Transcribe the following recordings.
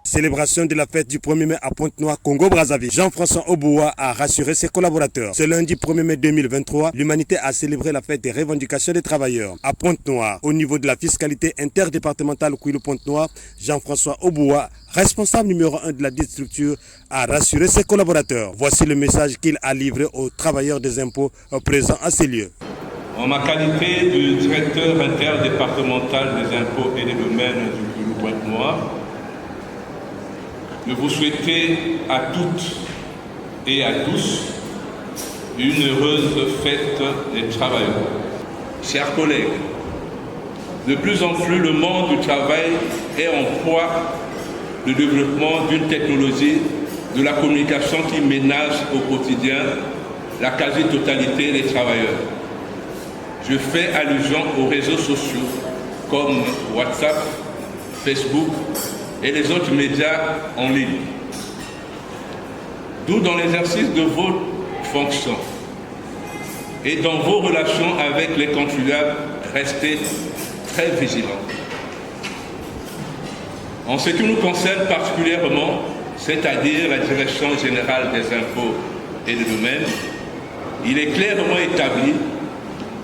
Célébration de la fête du 1er mai à Pointe-Noire, Congo-Brazzaville. Jean-François Auboua a rassuré ses collaborateurs. Ce lundi 1er mai 2023, l'humanité a célébré la fête des revendications des travailleurs. À Pointe-Noire, au niveau de la fiscalité interdépartementale Kouilou-Pointe-Noire, Jean-François Auboua, responsable numéro 1 de la dite structure, a rassuré ses collaborateurs. Voici le message qu'il a livré aux travailleurs des impôts présents à ces lieux. En ma qualité de directeur interdépartemental des impôts et des domaines du Kouilou-Pointe-Noire, je vous souhaite à toutes et à tous une heureuse fête des travailleurs. Chers collègues, de plus en plus le monde du travail est en proie au développement d'une technologie de la communication qui ménage au quotidien la quasi-totalité des travailleurs. Je fais allusion aux réseaux sociaux comme WhatsApp, Facebook et les autres médias en ligne. D'où dans l'exercice de vos fonctions et dans vos relations avec les contribuables, restez très vigilants. En ce qui nous concerne particulièrement, c'est-à-dire la Direction générale des impôts et des domaines, il est clairement établi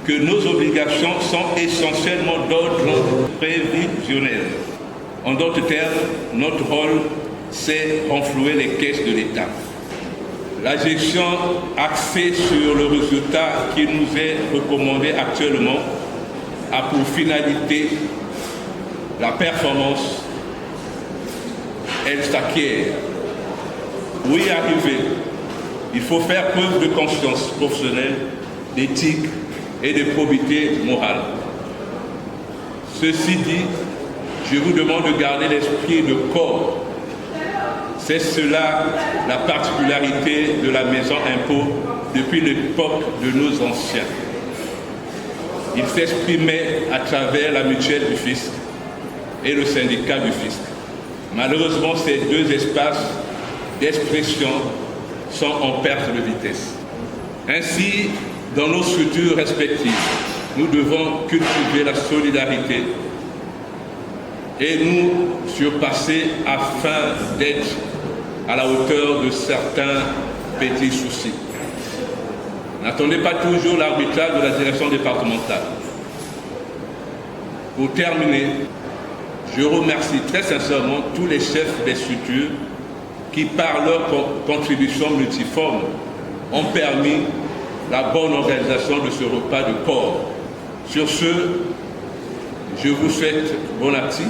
que nos obligations sont essentiellement d'ordre prévisionnel. En d'autres termes, notre rôle, c'est renflouer les caisses de l'État. La gestion axée sur le résultat qui nous est recommandé actuellement a pour finalité la performance. Elle s'acquiert. Pour y arriver, il faut faire preuve de conscience professionnelle, d'éthique et de probité morale. Ceci dit, je vous demande de garder l'esprit de corps. C'est cela la particularité de la maison impôt depuis l'époque de nos anciens. Il s'exprimait à travers la mutuelle du fisc et le syndicat du fisc. Malheureusement, ces deux espaces d'expression sont en perte de vitesse. Ainsi, dans nos structures respectives, nous devons cultiver la solidarité et nous surpasser afin d'être à la hauteur de certains petits soucis. N'attendez pas toujours l'arbitrage de la direction départementale. Pour terminer, je remercie très sincèrement tous les chefs des structures qui, par leur contribution multiforme, ont permis la bonne organisation de ce repas de corps. Sur ce, je vous souhaite bon appétit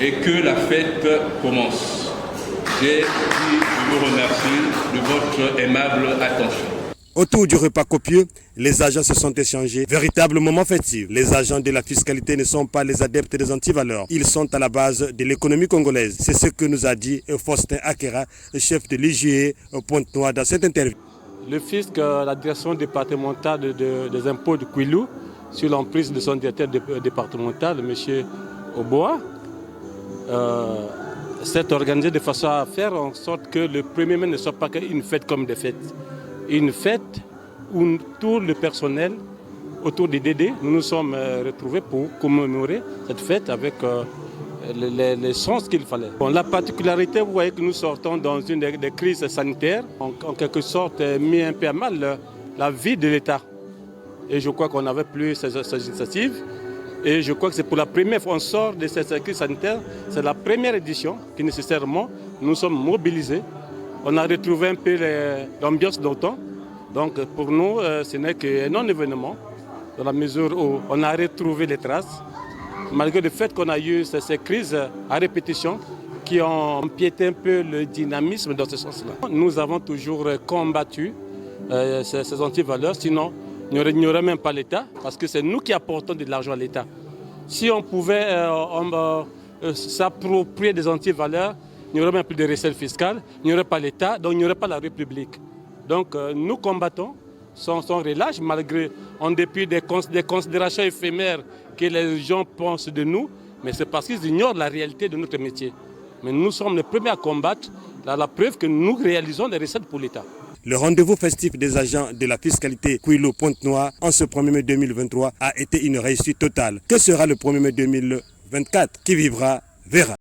et que la fête commence. Je vous remercie de votre aimable attention. Autour du repas copieux, les agents se sont échangés. Véritable moment festif. Les agents de la fiscalité ne sont pas les adeptes des antivaleurs. Ils sont à la base de l'économie congolaise. C'est ce que nous a dit Faustin Akera, chef de l'IGE Pointe-Noire, dans cette interview. Le fisc, la direction départementale des impôts de Kouilou, sur l'emprise de son directeur départemental, M. Auboua, s'est organisé de façon à faire en sorte que le 1er mai ne soit pas qu'une fête comme des fêtes. Une fête où tout le personnel autour des DD, nous nous sommes retrouvés pour commémorer cette fête avec les sens qu'il fallait. Bon, la particularité, vous voyez que nous sortons dans une des crises sanitaires, en quelque sorte mis un peu à mal la vie de l'État. Et je crois qu'on n'avait plus ces initiatives. Et je crois que c'est pour la première fois qu'on sort de cette crise sanitaire. C'est la première édition qui nécessairement nous sommes mobilisés. On a retrouvé un peu l'ambiance d'automne. Donc pour nous, ce n'est qu'un non-événement, dans la mesure où on a retrouvé les traces, malgré le fait qu'on a eu ces crises à répétition qui ont empiété un peu le dynamisme dans ce sens-là. Nous avons toujours combattu ces antivaleurs, sinon il n'y aurait même pas l'État, parce que c'est nous qui apportons de l'argent à l'État. Si on pouvait s'approprier des antivaleurs, il n'y aurait même plus de recettes fiscales, il n'y aurait pas l'État, donc il n'y aurait pas la République. Donc nous combattons sans relâche, malgré, en dépit des considérations éphémères que les gens pensent de nous, mais c'est parce qu'ils ignorent la réalité de notre métier. Mais nous sommes les premiers à combattre, la preuve que nous réalisons des recettes pour l'État. Le rendez-vous festif des agents de la fiscalité Kouilou-Pointe-Noire en ce 1er mai 2023 a été une réussite totale. Que sera le 1er mai 2024? Qui vivra, verra.